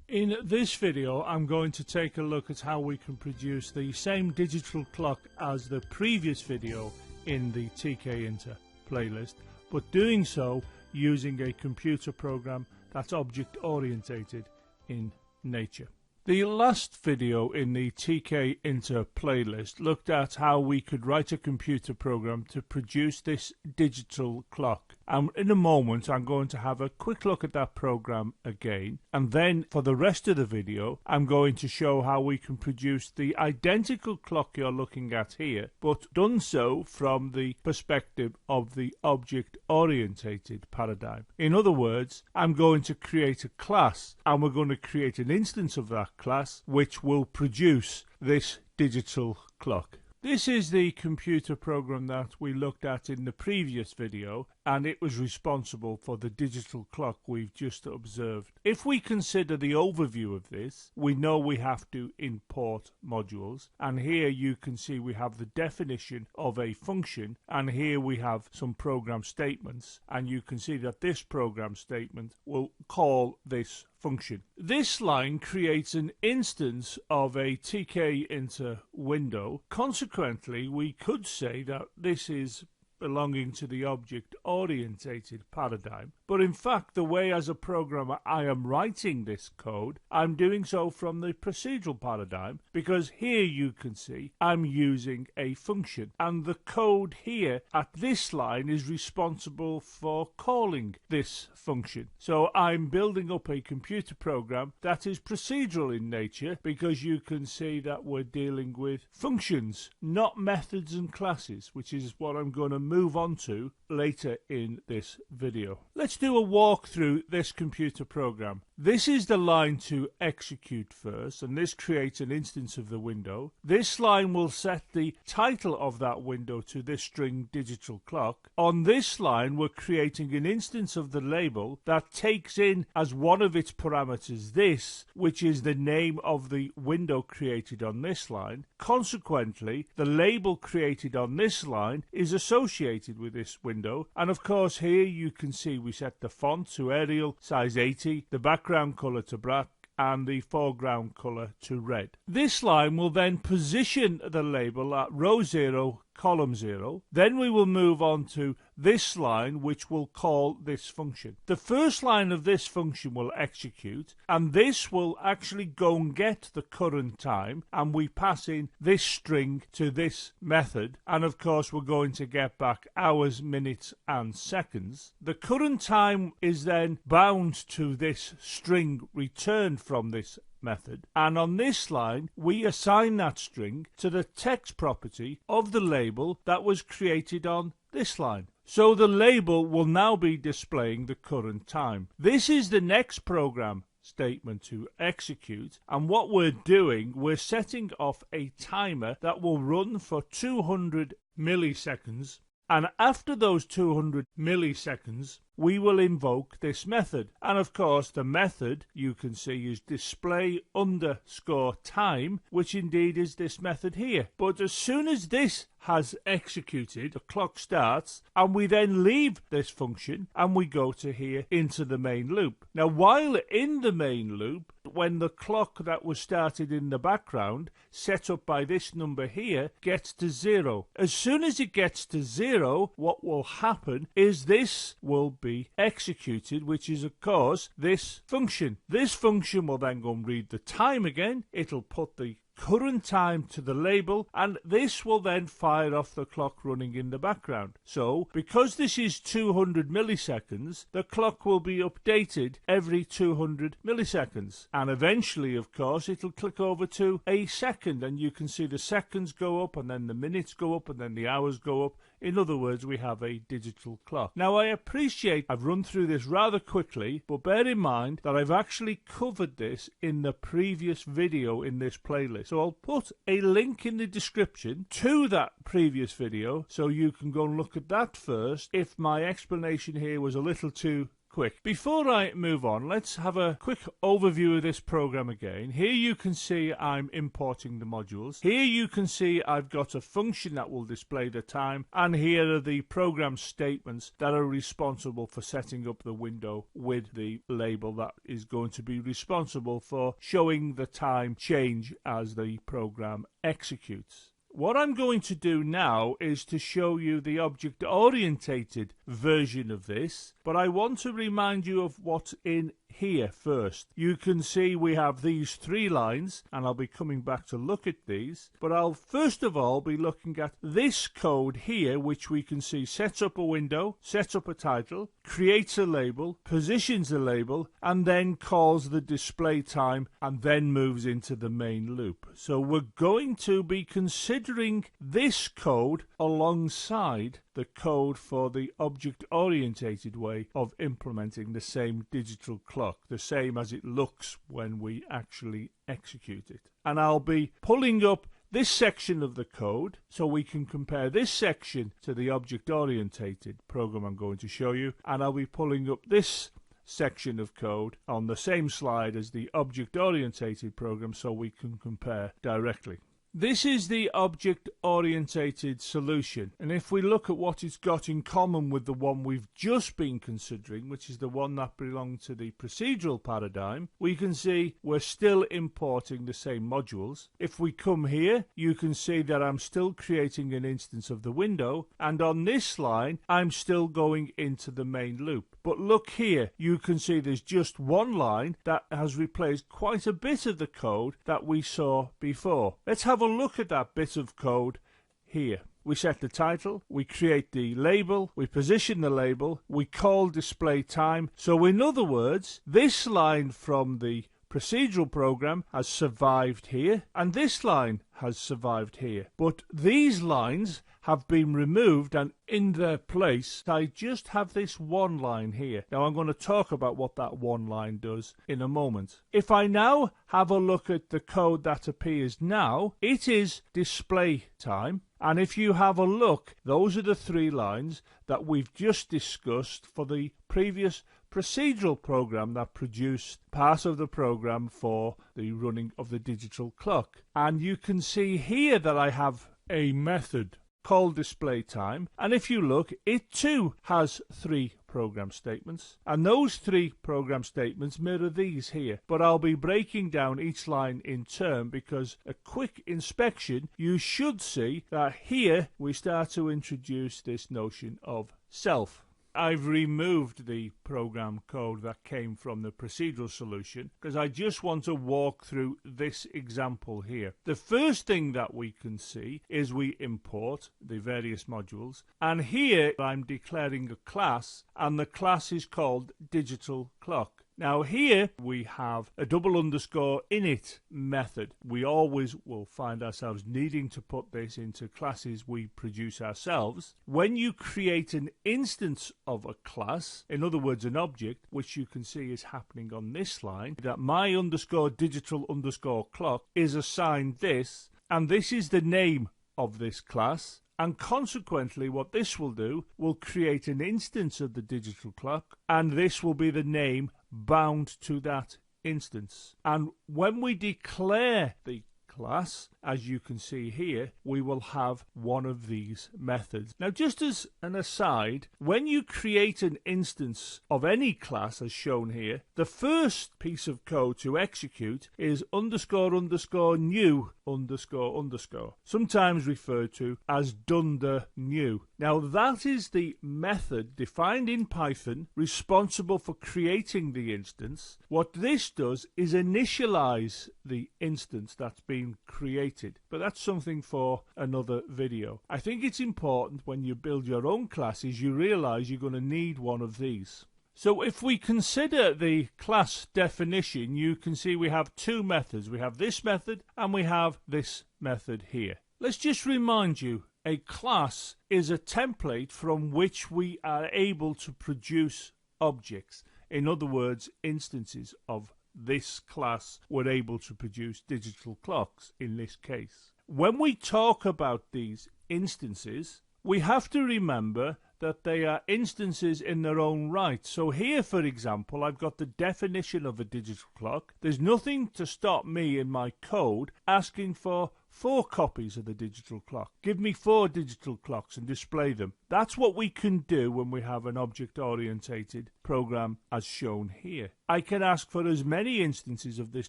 In this video I'm going to take a look at how we can produce the same digital clock as the previous video in the tkinter playlist, but doing so using a computer program that's object orientated in nature. The last video in the tkinter playlist looked at how we could write a computer program to produce this digital clock, and in a moment I'm going to have a quick look at that program again, and then for the rest of the video I'm going to show how we can produce the identical clock you're looking at here, but done so from the perspective of the object orientated paradigm. In other words, I'm going to create a class and we're going to create an instance of that class which will produce this digital clock. This is the computer program that we looked at in the previous video, and it was responsible for the digital clock we've just observed. If we consider the overview of this, we know we have to import modules, and here you can see we have the definition of a function, and here we have some program statements, and you can see that this program statement will call this function. This line creates an instance of a tkinter window. Consequently, we could say that this is belonging to the object orientated paradigm, but in fact the way as a programmer I am writing this code, I'm doing so from the procedural paradigm, because here you can see I'm using a function, and the code here at this line is responsible for calling this function. So I'm building up a computer program that is procedural in nature, because you can see that we're dealing with functions, not methods and classes, which is what I'm going to move on to later in this video. Let's do a walk through this computer program. This is the line to execute first, and this creates an instance of the window. This line will set the title of that window to this string digital clock. On this line we're creating an instance of the label that takes in as one of its parameters this, which is the name of the window created on this line. Consequently, the label created on this line is associated with this window, and of course here you can see we set the font to Arial size 80, the background color to black, and the foreground color to red. This line will then position the label at row 0, column 0. Then we will move on to this line, which will call this function. The first line of this function will execute, and this will actually go and get the current time, and we pass in this string to this method, and of course we're going to get back hours, minutes and seconds. The current time is then bound to this string returned from this method, and on this line we assign that string to the text property of the label that was created on this line. So the label will now be displaying the current time. This is the next program statement to execute, and what we're doing, we're setting off a timer that will run for 200 milliseconds, and after those 200 milliseconds we will invoke this method, and of course the method you can see is display underscore time, which indeed is this method here. But as soon as this has executed, the clock starts, and we then leave this function and we go to here into the main loop. Now while in the main loop, when the clock that was started in the background set up by this number here gets to 0, as soon as it gets to 0, what will happen is this will be executed, which is of course this function. This function will then go and read the time again. It'll put the current time to the label, and this will then fire off the clock running in the background. So because this is 200 milliseconds, the clock will be updated every 200 milliseconds, and eventually of course it'll click over to a second, and you can see the seconds go up, and then the minutes go up, and then the hours go up. In other words, we have a digital clock. Now I appreciate I've run through this rather quickly, but bear in mind that I've actually covered this in the previous video in this playlist. So I'll put a link in the description to that previous video so you can go and look at that first if my explanation here was a little too quick. Before I move on, let's have a quick overview of this program again. Here you can see I'm importing the modules. Here you can see I've got a function that will display the time, and here are the program statements that are responsible for setting up the window with the label that is going to be responsible for showing the time change as the program executes. What I'm going to do now is to show you the object-orientated version of this, but I want to remind you of what's in here first. You can see we have these 3 lines, and I'll be coming back to look at these, but I'll first of all be looking at this code here, which we can see sets up a window, sets up a title, creates a label, positions a label, and then calls the display time, and then moves into the main loop. So we're going to be considering this code alongside the code for the object-orientated way of implementing the same digital clock, the same as it looks when we actually execute it. And I'll be pulling up this section of the code so we can compare this section to the object-orientated program I'm going to show you, and I'll be pulling up this section of code on the same slide as the object-orientated program so we can compare directly. This is the object-orientated solution, and if we look at what it's got in common with the one we've just been considering, which is the one that belonged to the procedural paradigm, we can see we're still importing the same modules. If we come here, you can see that I'm still creating an instance of the window, and on this line I'm still going into the main loop. But look here, you can see there's just one line that has replaced quite a bit of the code that we saw before. Let's have a look at that bit of code here. We set the title, we create the label, we position the label, we call display time. So in other words, this line from the procedural program has survived here, and this line has survived here. But these lines have been removed, and in their place I just have this one line here. Now I'm going to talk about what that one line does in a moment. If I now have a look at the code that appears now, it is display time. And if you have a look, those are the 3 lines that we've just discussed for the previous procedural program that produced part of the program for the running of the digital clock. And you can see here that I have a method called display time, and if you look, it too has 3 program statements, and those 3 program statements mirror these here, but I'll be breaking down each line in turn because a quick inspection you should see that here we start to introduce this notion of self. I've removed the program code that came from the procedural solution because I just want to walk through this example here. The first thing that we can see is we import the various modules, and here I'm declaring a class, and the class is called digital clock. Now here we have a double underscore init method. We always will find ourselves needing to put this into classes we produce ourselves. When you create an instance of a class, in other words an object, which you can see is happening on this line, that my underscore digital underscore clock is assigned this, and this is the name of this class. And consequently what this will do will create an instance of the digital clock, and this will be the name bound to that instance. And when we declare the class, as you can see here, we will have one of these methods. Now just as an aside, when you create an instance of any class as shown here, the first piece of code to execute is underscore underscore new underscore underscore, sometimes referred to as dunder new. Now that is the method defined in Python responsible for creating the instance. What this does is initialize the instance that's been created, but that's something for another video. I think it's important when you build your own classes you realize you're going to need one of these. So if we consider the class definition, you can see we have 2 methods. We have this method and we have this method here. Let's just remind you, a class is a template from which we are able to produce objects. In other words, instances of this class were able to produce digital clocks in this case. When we talk about these instances, we have to remember that they are instances in their own right. So here, for example, I've got the definition of a digital clock. There's nothing to stop me in my code asking for 4 copies of the digital clock. Give me 4 digital clocks and display them. That's what we can do when we have an object-oriented program as shown here. I can ask for as many instances of this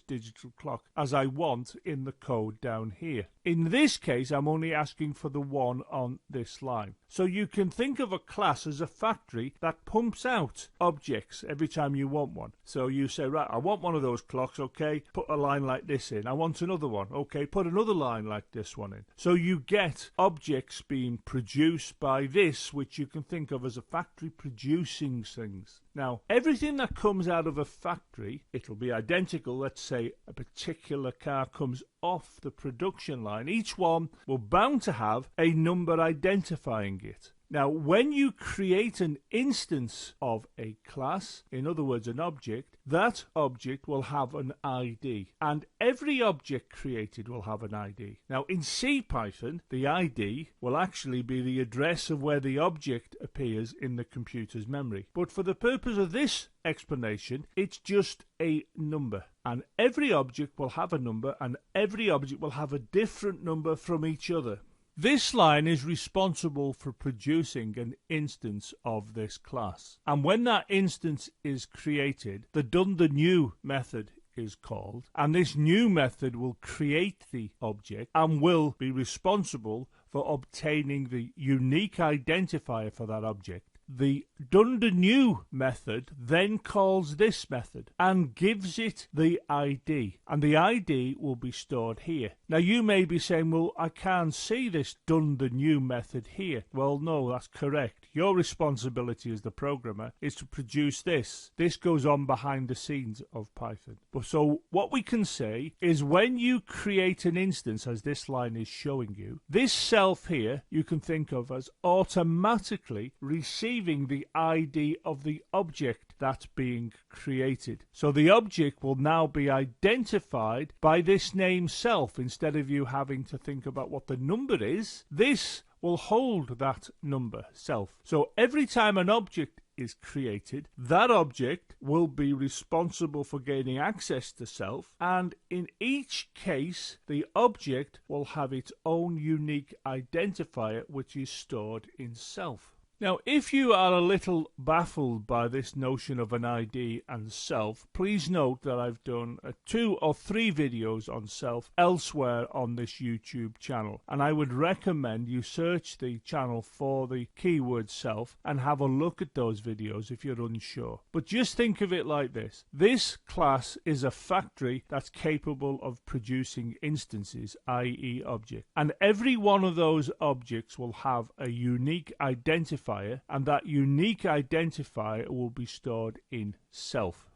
digital clock as I want in the code down here. In this case, I'm only asking for the one on this line. So you can think of a class as a factory that pumps out objects every time you want one. So you say, right, I want one of those clocks, okay, put a line like this in. I want another one, okay, put another line like this one in. So you get objects being produced by this, which you can think of as a factory producing things. Now, everything that comes out of a factory, it'll be identical. Let's say a particular car comes off the production line. Each one will bound to have a number identifying it. Now, when you create an instance of a class, in other words, an object, that object will have an ID. And every object created will have an ID. Now, in CPython, the ID will actually be the address of where the object appears in the computer's memory. But for the purpose of this explanation, it's just a number. And every object will have a number, and every object will have a different number from each other. This line is responsible for producing an instance of this class. And when that instance is created, the done-the-new method is called, and this new method will create the object and will be responsible for obtaining the unique identifier for that object. The done-the-new method then calls this method and gives it the ID, and the ID will be stored here. Now you may be saying, well, I can't see this done-the-new method here. Well, no, that's correct. Your responsibility as the programmer is to produce this. This goes on behind the scenes of Python. So what we can say is when you create an instance, as this line is showing you, this self here you can think of as automatically receiving the ID of the object that's being created. So the object will now be identified by this name self. Instead of you having to think about what the number is, this will hold that number self. So every time an object is created, that object will be responsible for gaining access to self, and in each case the object will have its own unique identifier which is stored in self. Now, if you are a little baffled by this notion of an ID and self, please note that I've done 2 or 3 videos on self elsewhere on this YouTube channel, and I would recommend you search the channel for the keyword self and have a look at those videos if you're unsure. But just think of it like this. This class is a factory that's capable of producing instances, i.e. objects, and every one of those objects will have a unique identifier, and that unique identifier will be stored in self.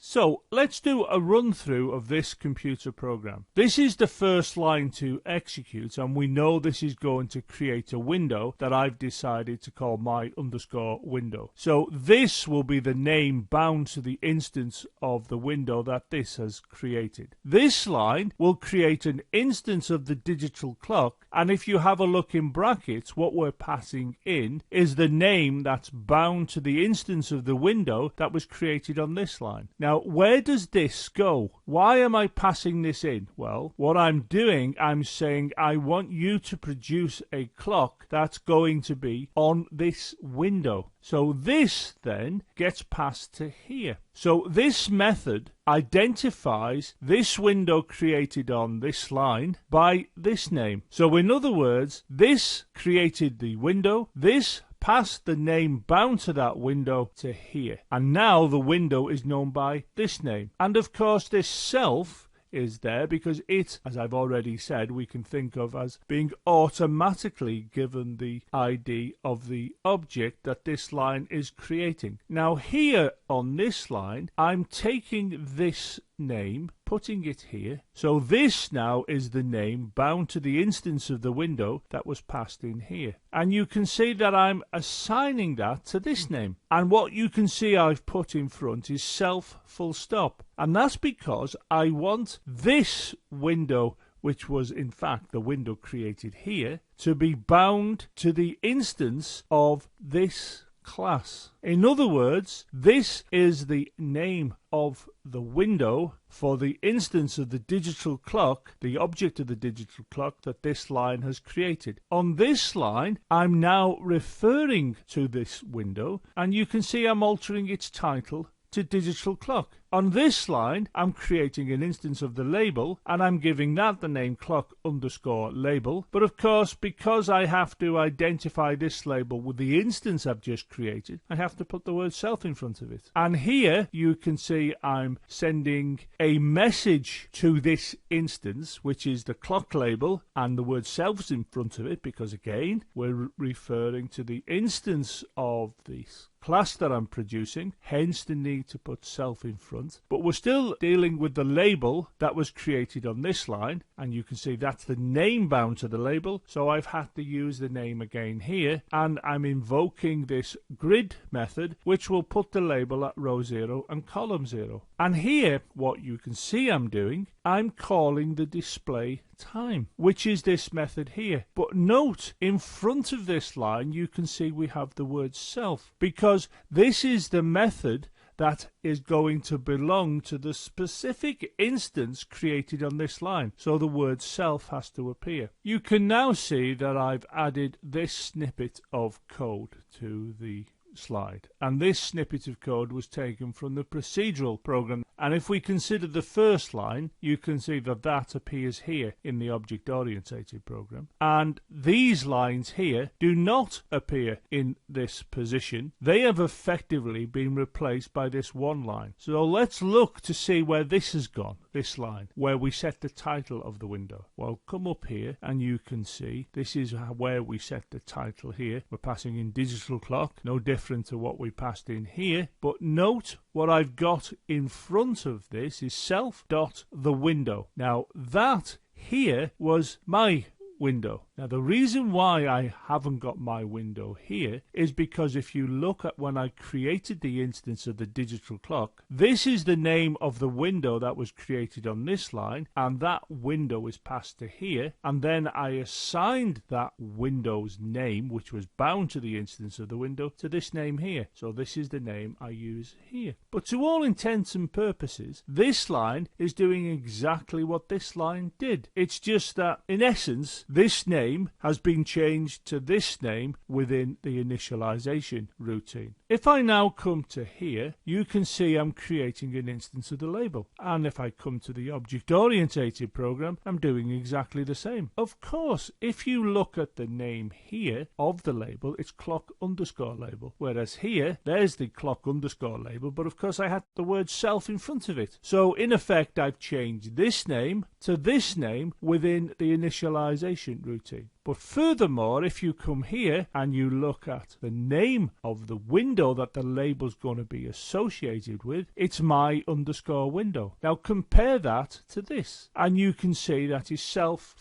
So let's do a run through of this computer program. This is the first line to execute, and we know this is going to create a window that I've decided to call my_window. So this will be the name bound to the instance of the window that this has created. This line will create an instance of the digital clock, and if you have a look in brackets, what we're passing in is the name that's bound to the instance of the window that was created on this line. Now, where does this go? Why am I passing this in? Well, what I'm doing, I'm saying I want you to produce a clock that's going to be on this window. So this then gets passed to here. So this method identifies this window created on this line by this name. So in other words, this created the window, this passed the name bound to that window to here, and now the window is known by this name. And of course this self is there because it, as I've already said, we can think of as being automatically given the ID of the object that this line is creating. Now here on this line, I'm taking this name, putting it here. So this now is the name bound to the instance of the window that was passed in here. And you can see that I'm assigning that to this name. And what you can see I've put in front is self full stop. And that's because I want this window which was in fact the window created here, to be bound to the instance of this class. In other words, this is the name of the window for the instance of the digital clock, the object of the digital clock that this line has created. On this line, I'm now referring to this window, and you can see I'm altering its title to digital clock. On this line, I'm creating an instance of the label, and I'm giving that the name clock_label. But of course, because I have to identify this label with the instance I've just created, I have to put the word self in front of it. And here you can see I'm sending a message to this instance, which is the clock label, and the word self's in front of it, because again, we're referring to the instance of this class that I'm producing, hence the need to put self in front. But we're still dealing with the label that was created on this line, and you can see that's the name bound to the label, so I've had to use the name again here, and I'm invoking this grid method, which will put the label at row 0 and column 0. And here, what you can see I'm doing, I'm calling the display time, which is this method here. But note, in front of this line, you can see we have the word self, because this is the method that is going to belong to the specific instance created on this line. So the word self has to appear. You can now see that I've added this snippet of code to the slide, and this snippet of code was taken from the procedural program. And if we consider the first line, you can see that that appears here in the object-oriented program, and these lines here do not appear in this position. They have effectively been replaced by this one line. So let's look to see where this has gone, this line, where we set the title of the window. Well, come up here and you can see this is where we set the title here. We're passing in digital clock, no different to what we passed in here, but note what I've got in front of this is self.thewindow. Now that here was my window. Now the reason why I haven't got my window here is because if you look at when I created the instance of the digital clock, this is the name of the window that was created on this line, and that window is passed to here, and then I assigned that window's name, which was bound to the instance of the window, to this name here. So this is the name I use here. But to all intents and purposes, this line is doing exactly what this line did. It's just that in essence this name has been changed to this name within the initialization routine. If I now come to here, you can see I'm creating an instance of the label. And if I come to the object-oriented program, I'm doing exactly the same. Of course, if you look at the name here of the label, it's clock_label. Whereas here, there's the clock_label, but of course I had the word self in front of it. So in effect, I've changed this name to this name within the initialization routine. But furthermore, if you come here and you look at the name of the window that the label's going to be associated with, it's my_window. Now compare that to this, and you can see that is self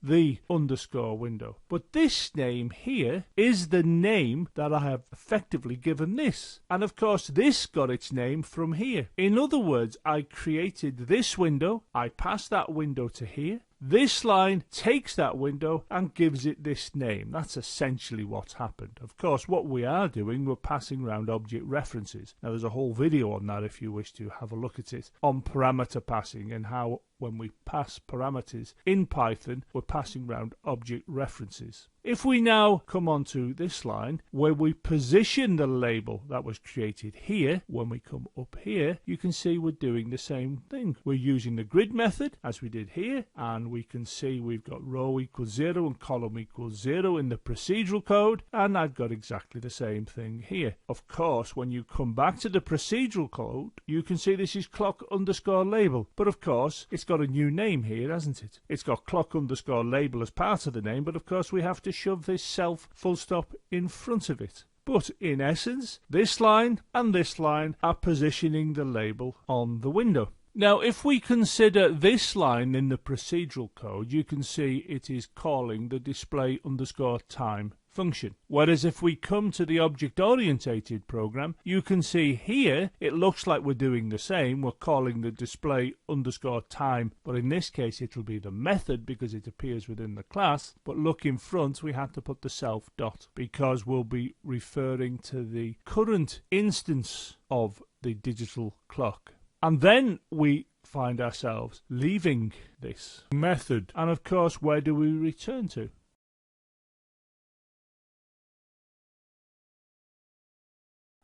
the _window. But this name here is the name that I have effectively given this. And of course, this got its name from here. In other words, I created this window, I passed that window to here. This line takes that window and gives it this name. That's essentially what's happened. Of course, what we are doing, we're passing around object references. Now, there's a whole video on that if you wish to have a look at it, on parameter passing and how when we pass parameters in Python, we're passing around object references. If we now come on to this line where we position the label that was created here, when we come up here, you can see we're doing the same thing. We're using the grid method as we did here, and we can see we've got row equals 0 and column equals 0 in the procedural code, and I've got exactly the same thing here. Of course, when you come back to the procedural code, you can see this is clock_label, but of course, it's got a new name here, hasn't it? It's got clock_label as part of the name, but of course we have to shove this self in front of it. But in essence, this line and this line are positioning the label on the window. Now, if we consider this line in the procedural code, you can see it is calling the display_time function. Whereas if we come to the object-orientated program, you can see here it looks like we're doing the same. We're calling the display underscore time, but in this case it'll be the method because it appears within the class. But look in front, we had to put the self dot because we'll be referring to the current instance of the digital clock. And then we find ourselves leaving this method. And of course, where do we return to?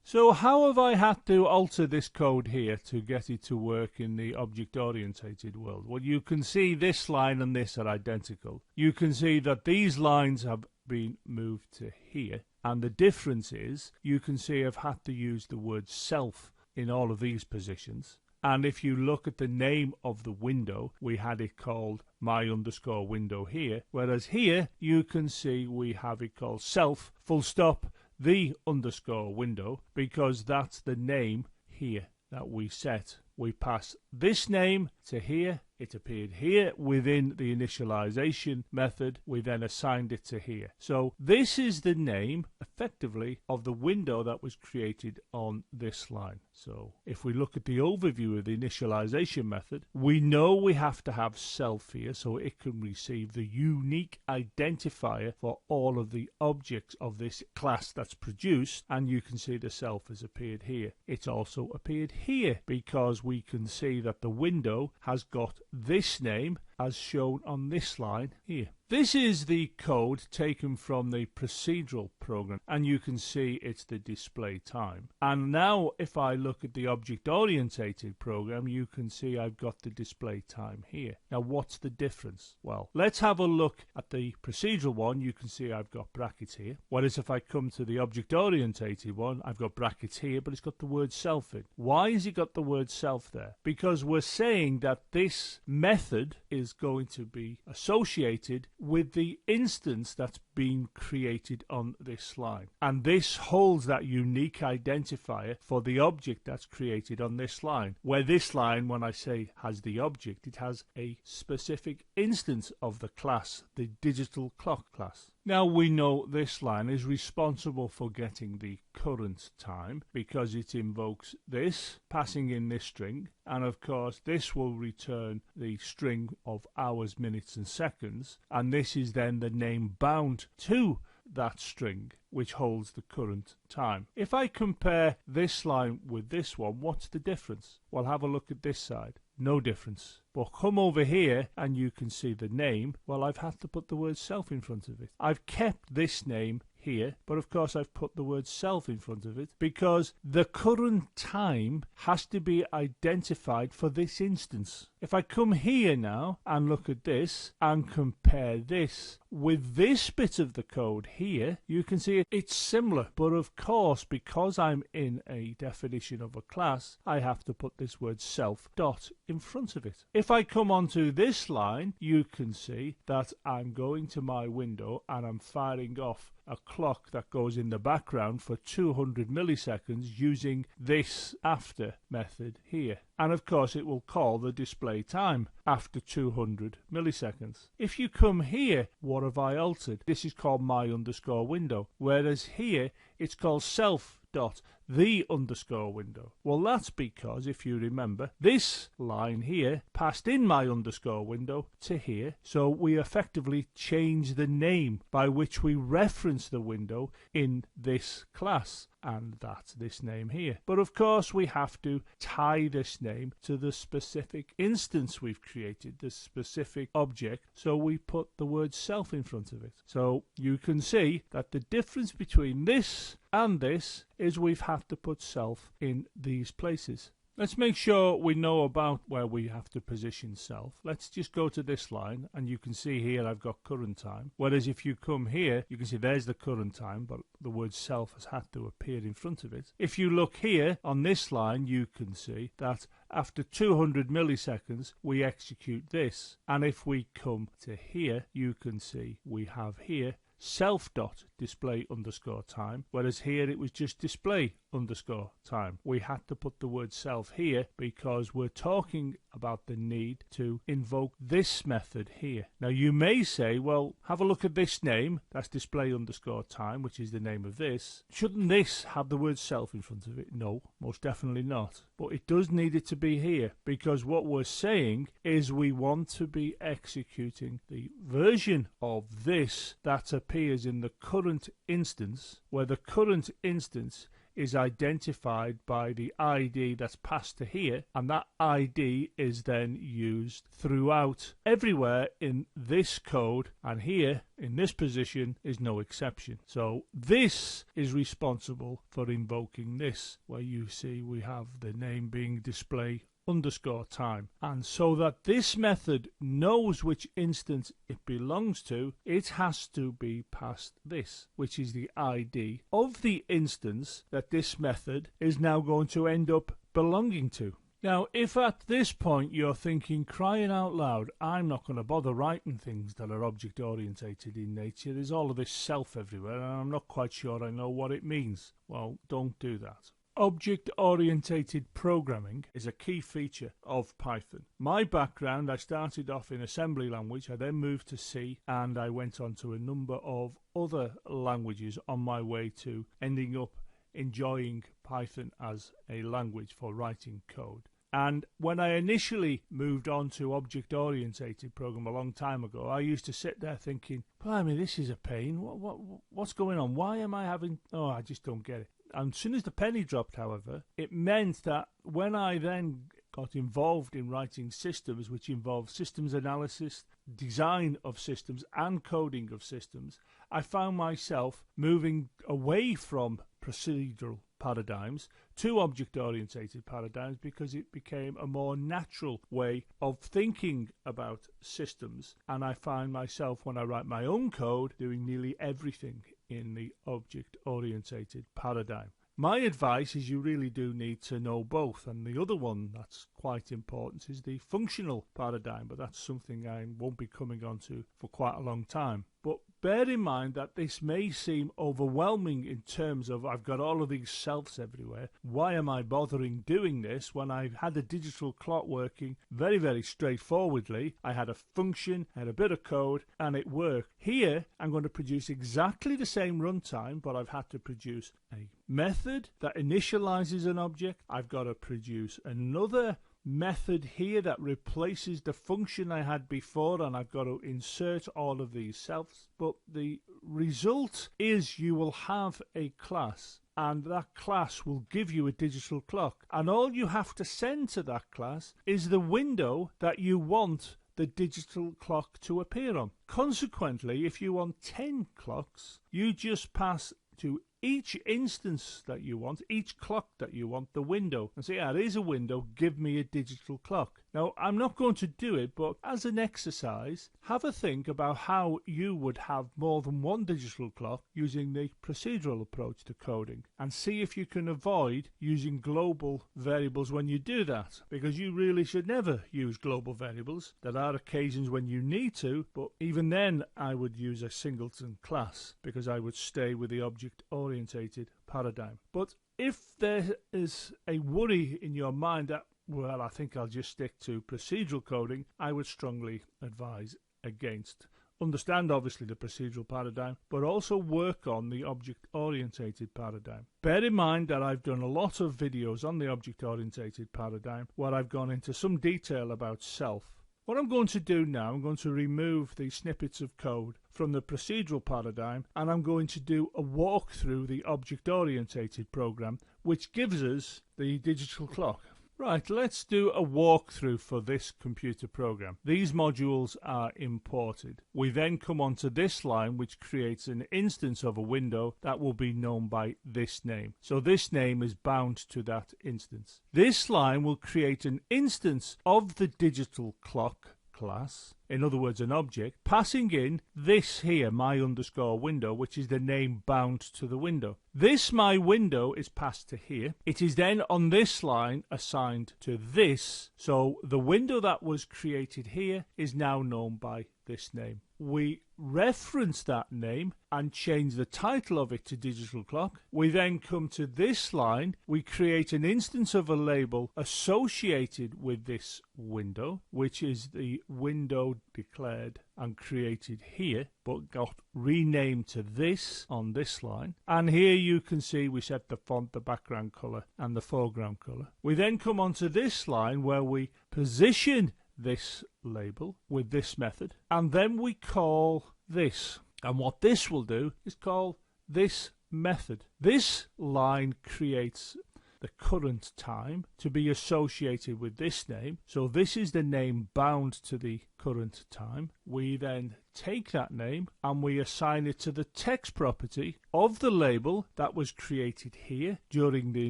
So how have I had to alter this code here to get it to work in the object-orientated world? Well, you can see this line and this are identical. You can see that these lines have been moved to here. And the difference is, you can see I've had to use the word self in all of these positions. And if you look at the name of the window, we had it called my underscore window here. Whereas here, you can see we have it called self, full stop, the underscore window, because that's the name here that we set. We pass this name to here. It appeared here within the initialization method. We then assigned it to here. So this is the name, effectively, of the window that was created on this line. So if we look at the overview of the initialization method, we know we have to have self here so it can receive the unique identifier for all of the objects of this class that's produced. And you can see the self has appeared here. It's also appeared here because we can see that the window has got this name as shown on this line here. This is the code taken from the procedural program, and you can see it's the display time. And now if I look at the object-orientated program, you can see I've got the display time here. Now what's the difference? Well, let's have a look at the procedural one. You can see I've got brackets here. Whereas if I come to the object-orientated one, I've got brackets here, but it's got the word self in. Why has it got the word self there? Because we're saying that this method is going to be associated with the instance that's been created on this line. And this holds that unique identifier for the object that's created on this line. Where this line, when I say has the object, it has a specific instance of the class, the digital clock class. Now we know this line is responsible for getting the current time because it invokes this, passing in this string, and of course this will return the string of hours, minutes and seconds, and this is then the name bound to that string which holds the current time. If I compare this line with this one, what's the difference? Well, have a look at this side. No difference. But come over here and you can see the name. Well, I've had to put the word self in front of it. I've kept this name here, but of course I've put the word self in front of it because the current time has to be identified for this instance. If I come here now and look at this and compare this with this bit of the code here, you can see it's similar, but of course because I'm in a definition of a class, I have to put this word self dot in front of it. If I come onto this line, you can see that I'm going to my window and I'm firing off a clock that goes in the background for 200 milliseconds using this after method here. And of course it will call the display time after 200 milliseconds. If you come here, what have I altered? This is called my underscore window, whereas here it's called self dot the underscore window. Well, that's because if you remember, this line here passed in my underscore window to here, so we effectively change the name by which we reference the window in this class, and that's this name here. But of course we have to tie this name to the specific instance we've created, the specific object, so we put the word self in front of it. So you can see that the difference between this and this is we've had to put self in these places. Let's make sure we know about where we have to position self. Let's just go to this line and you can see here I've got current time. Whereas if you come here, you can see there's the current time, but the word self has had to appear in front of it. If you look here on this line, you can see that after 200 milliseconds, we execute this. And if we come to here, you can see we have here self dot display underscore time, whereas here it was just display underscore time. We had to put the word self here because we're talking about the need to invoke this method here. Now you may say, well, have a look at this name, that's display underscore time, which is the name of this. Shouldn't this have the word self in front of it? No, most definitely not. But it does need it to be here, because what we're saying is we want to be executing the version of this that appears in the current instance, where the current instance is identified by the ID that's passed to here, and that ID is then used throughout everywhere in this code, and here in this position is no exception. So this is responsible for invoking this, where you see we have the name being display underscore time. And so that this method knows which instance it belongs to, it has to be passed this, which is the ID of the instance that this method is now going to end up belonging to. Now, if at this point you're thinking, crying out loud, I'm not going to bother writing things that are object orientated in nature, there's all of this self everywhere and I'm not quite sure I know what it means. Well, don't do that. Object-orientated programming is a key feature of Python. My background, I started off in assembly language, I then moved to C, and I went on to a number of other languages on my way to ending up enjoying Python as a language for writing code. And when I initially moved on to object-orientated program a long time ago, I used to sit there thinking, blimey, this is a pain. What's going on? Why am I having... Oh, I just don't get it. And as soon as the penny dropped, however, it meant that when I then got involved in writing systems, which involved systems analysis, design of systems, and coding of systems, I found myself moving away from procedural paradigms to object-orientated paradigms because it became a more natural way of thinking about systems. And I find myself, when I write my own code, doing nearly everything in the object-orientated paradigm. My advice is you really do need to know both, and the other one that's quite important is the functional paradigm, but that's something I won't be coming on to for quite a long time. But bear in mind that this may seem overwhelming in terms of I've got all of these selves everywhere. Why am I bothering doing this when I've had a digital clock working very, very straightforwardly? I had a function, I had a bit of code, and it worked. Here, I'm going to produce exactly the same runtime, but I've had to produce a method that initializes an object. I've got to produce another method here that replaces the function I had before, and I've got to insert all of these selves. But the result is you will have a class, and that class will give you a digital clock, and all you have to send to that class is the window that you want the digital clock to appear on. Consequently, if you want 10 clocks, you just pass to each instance that you want, each clock that you want, the window, and say, yeah, there's a window, give me a digital clock. Now, I'm not going to do it, but as an exercise, have a think about how you would have more than one digital clock using the procedural approach to coding, and see if you can avoid using global variables when you do that, because you really should never use global variables. There are occasions when you need to, but even then I would use a singleton class, because I would stay with the object-orientated paradigm. But if there is a worry in your mind that, well, I think I'll just stick to procedural coding, I would strongly advise against. Understand, obviously, the procedural paradigm, but also work on the object-orientated paradigm. Bear in mind that I've done a lot of videos on the object-orientated paradigm where I've gone into some detail about self. What I'm going to do now, I'm going to remove the snippets of code from the procedural paradigm, and I'm going to do a walk through the object-orientated program, which gives us the digital clock. Right, let's do a walkthrough for this computer program. These modules are imported. We then come on to this line, which creates an instance of a window that will be known by this name. So this name is bound to that instance. This line will create an instance of the digital clock class, in other words an object, passing in this here, my underscore window, which is the name bound to the window. This my window is passed to here. It is then on this line assigned to this, so the window that was created here is now known by this name. We reference that name and change the title of it to digital clock. We then come to this line, we create an instance of a label associated with this window, which is the window declared and created here, but got renamed to this on this line. And here you can see we set the font, the background color and the foreground color. We then come onto this line where we position this label with this method, and then we call this, and what this will do is call this method. This line creates the current time to be associated with this name, so this is the name bound to the current time. We then take that name and we assign it to the text property of the label that was created here during the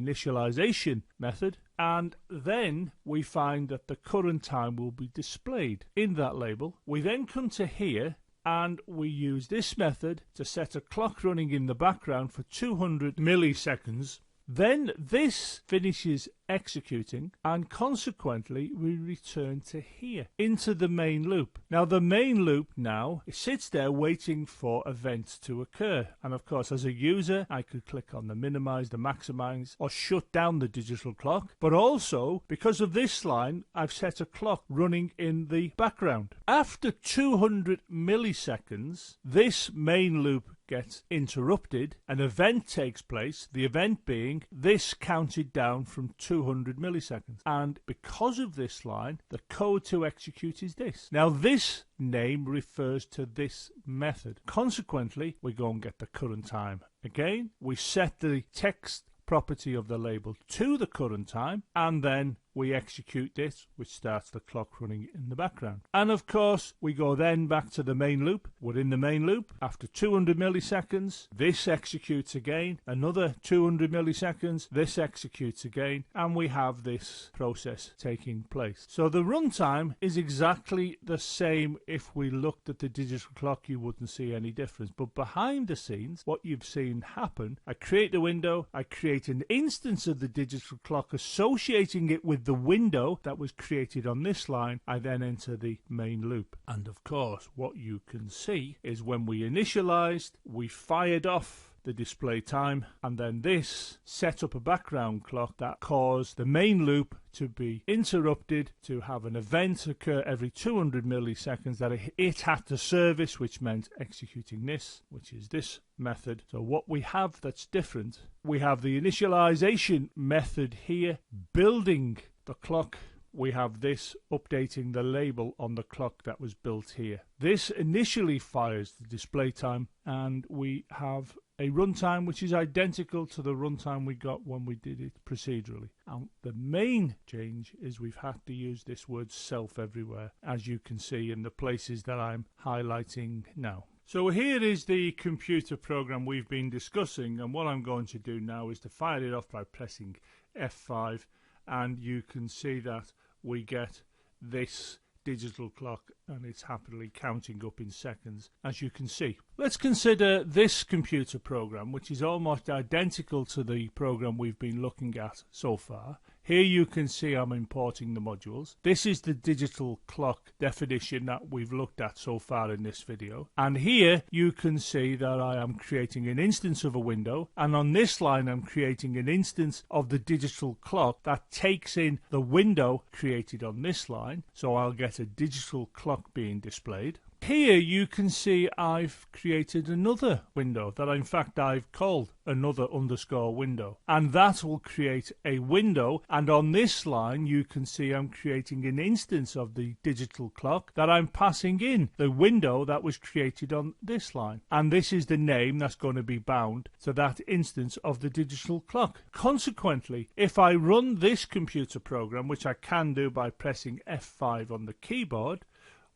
initialization method, and then we find that the current time will be displayed in that label. We then come to here and we use this method to set a clock running in the background for 200 milliseconds. Then this finishes executing, and consequently we return to here into the main loop. Now the main loop now sits there waiting for events to occur, and of course as a user I could click on the minimize, the maximize, or shut down the digital clock, but also because of this line I've set a clock running in the background. After 200 milliseconds this main loop gets interrupted, an event takes place, the event being this counted down from 200 milliseconds, and because of this line the code to execute is this. Now this name refers to this method. Consequently we go and get the current time. Again we set the text property of the label to the current time, and then we execute this, which starts the clock running in the background. And of course we go then back to the main loop. We're in the main loop. After 200 milliseconds this executes again, another 200 milliseconds this executes again, and we have this process taking place. So the runtime is exactly the same. If we looked at the digital clock you wouldn't see any difference, but behind the scenes what you've seen happen, I create the window, I create an instance of the digital clock associating it with the window that was created on this line. I then enter the main loop, and of course what you can see is when we initialized we fired off the display time, and then this set up a background clock that caused the main loop to be interrupted, to have an event occur every 200 milliseconds that it had to service, which meant executing this, which is this method. So what we have that's different, we have the initialization method here building the clock. We have this updating the label on the clock that was built here. This initially fires the display time, and we have a runtime which is identical to the runtime we got when we did it procedurally. And the main change is we've had to use this word self everywhere, as you can see in the places that I'm highlighting now. So here is the computer program we've been discussing, and what I'm going to do now is to fire it off by pressing F5, and you can see that we get this digital clock and it's happily counting up in seconds, as you can see. Let's consider this computer program, which is almost identical to the program we've been looking at so far. Here you can see I'm importing the modules. This is the digital clock definition that we've looked at so far in this video. And here you can see that I am creating an instance of a window, and on this line I'm creating an instance of the digital clock that takes in the window created on this line. So I'll get a digital clock being displayed. Here you can see I've created another window that in fact I've called another underscore window, and that will create a window, and on this line you can see I'm creating an instance of the digital clock that I'm passing in the window that was created on this line, and this is the name that's going to be bound to that instance of the digital clock. Consequently, if I run this computer program, which I can do by pressing F5 on the keyboard,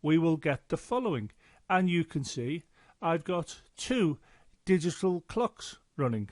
we will get the following, and you can see I've got two digital clocks running.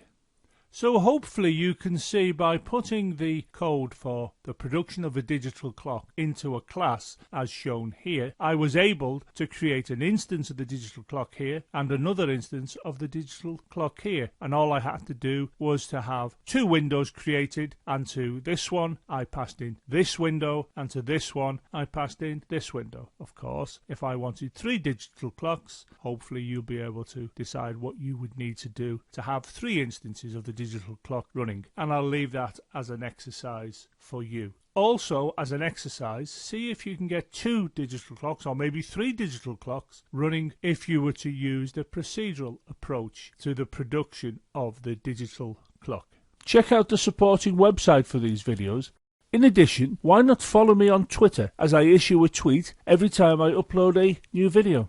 So hopefully you can see by putting the code for the production of a digital clock into a class as shown here, I was able to create an instance of the digital clock here and another instance of the digital clock here. And all I had to do was to have two windows created, and to this one I passed in this window, and to this one I passed in this window. Of course, if I wanted 3 digital clocks, hopefully you'll be able to decide what you would need to do to have 3 instances of the digital clock running, and I'll leave that as an exercise for you. Also, as an exercise, see if you can get 2 digital clocks or maybe 3 digital clocks running if you were to use the procedural approach to the production of the digital clock. Check out the supporting website for these videos. In addition, why not follow me on Twitter, as I issue a tweet every time I upload a new video.